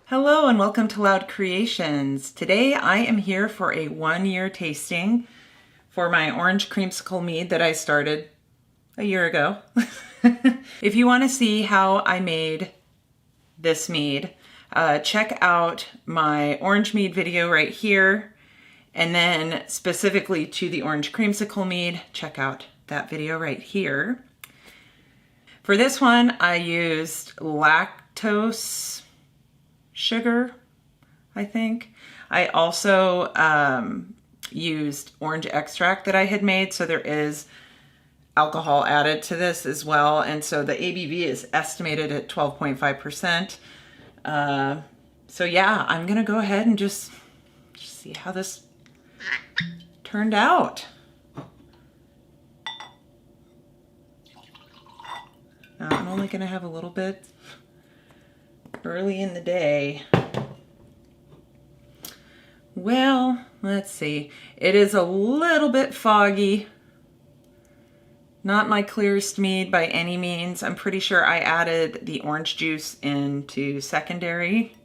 Hello and welcome to Loud Creations. Today I am here for a 1-year tasting for my Orange Creamsicle Mead that I started a year ago. If you want to see how I made this mead, check out my Orange Mead video right here. And then specifically to the Orange Creamsicle Mead, check out that video right here. For this one, I used lactose sugar, I think. I also used orange extract that I had made, so there is alcohol added to this as well, and so the ABV is estimated at 12.5%. So yeah, I'm gonna go ahead and just see how this turned out. Now, I'm only gonna have a little bit early in the day. Well, let's see. It is a little bit foggy. Not my clearest mead by any means. I'm pretty sure I added the orange juice into secondary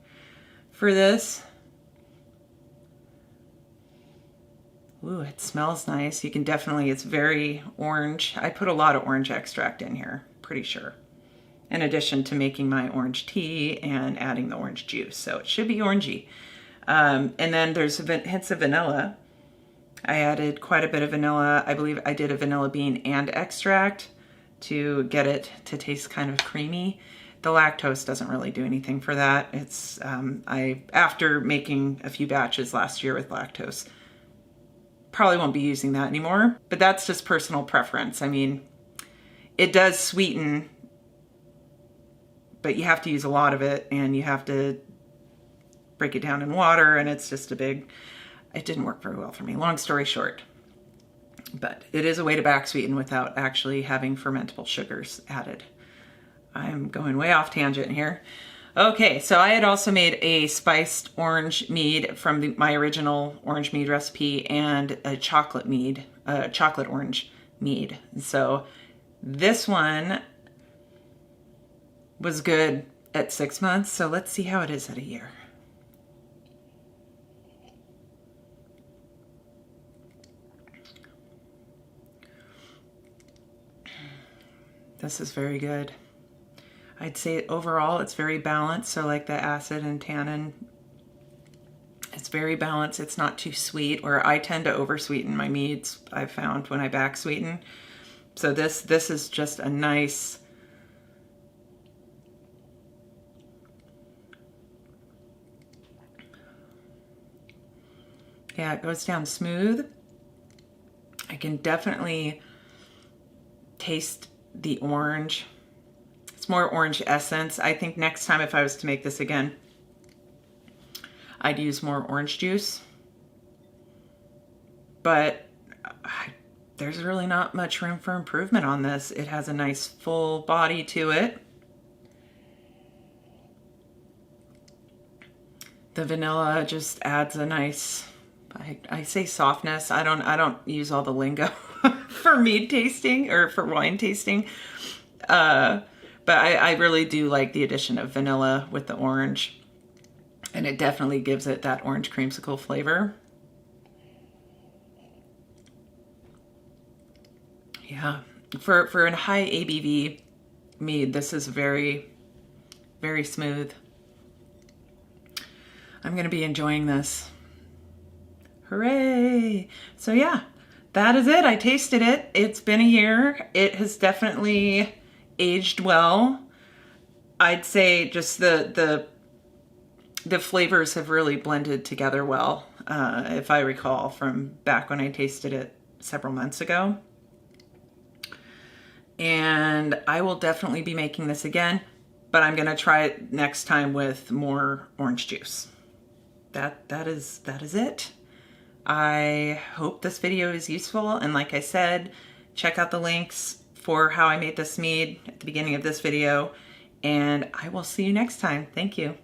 for this. Ooh, it smells nice. You can definitely, it's very orange. I put a lot of orange extract in here, pretty sure, in addition to making my orange tea and adding the orange juice. So it should be orangey. And then there's hints of vanilla. I added quite a bit of vanilla. I believe I did a vanilla bean and extract to get it to taste kind of creamy. The lactose doesn't really do anything for that. It's, after making a few batches last year with lactose, probably won't be using that anymore, but that's just personal preference. I mean, it does sweeten, but you have to use a lot of it and you have to break it down in water, and it's just it didn't work very well for me, long story short. But it is a way to back sweeten without actually having fermentable sugars added. I'm going way off tangent here. Okay, so I had also made a spiced orange mead from my original orange mead recipe and a chocolate mead, chocolate orange mead. So this one was good at 6 months, so let's see how it is at a year. This is very good. I'd say overall it's very balanced, so like the acid and tannin, it's very balanced. It's not too sweet, or I tend to oversweeten my meads, I've found, when I back sweeten. So this is just a nice, yeah, it goes down smooth. I can definitely taste the orange. It's more orange essence. I think next time if I was to make this again, I'd use more orange juice. But there's really not much room for improvement on this. It has a nice full body to it. The vanilla just adds a nice, I say softness. I don't use all the lingo for mead tasting or for wine tasting. But I really do like the addition of vanilla with the orange, and it definitely gives it that orange creamsicle flavor. Yeah, for a high ABV mead, this is very, very smooth. I'm gonna be enjoying this. Hooray! So yeah, that is it. I tasted it. It's been a year. It has definitely aged well. I'd say just the flavors have really blended together well, if I recall from back when I tasted it several months ago. And I will definitely be making this again, but I'm gonna try it next time with more orange juice. That is it. I hope this video is useful, and like I said, check out the links for how I made this mead at the beginning of this video, and I will see you next time. Thank you.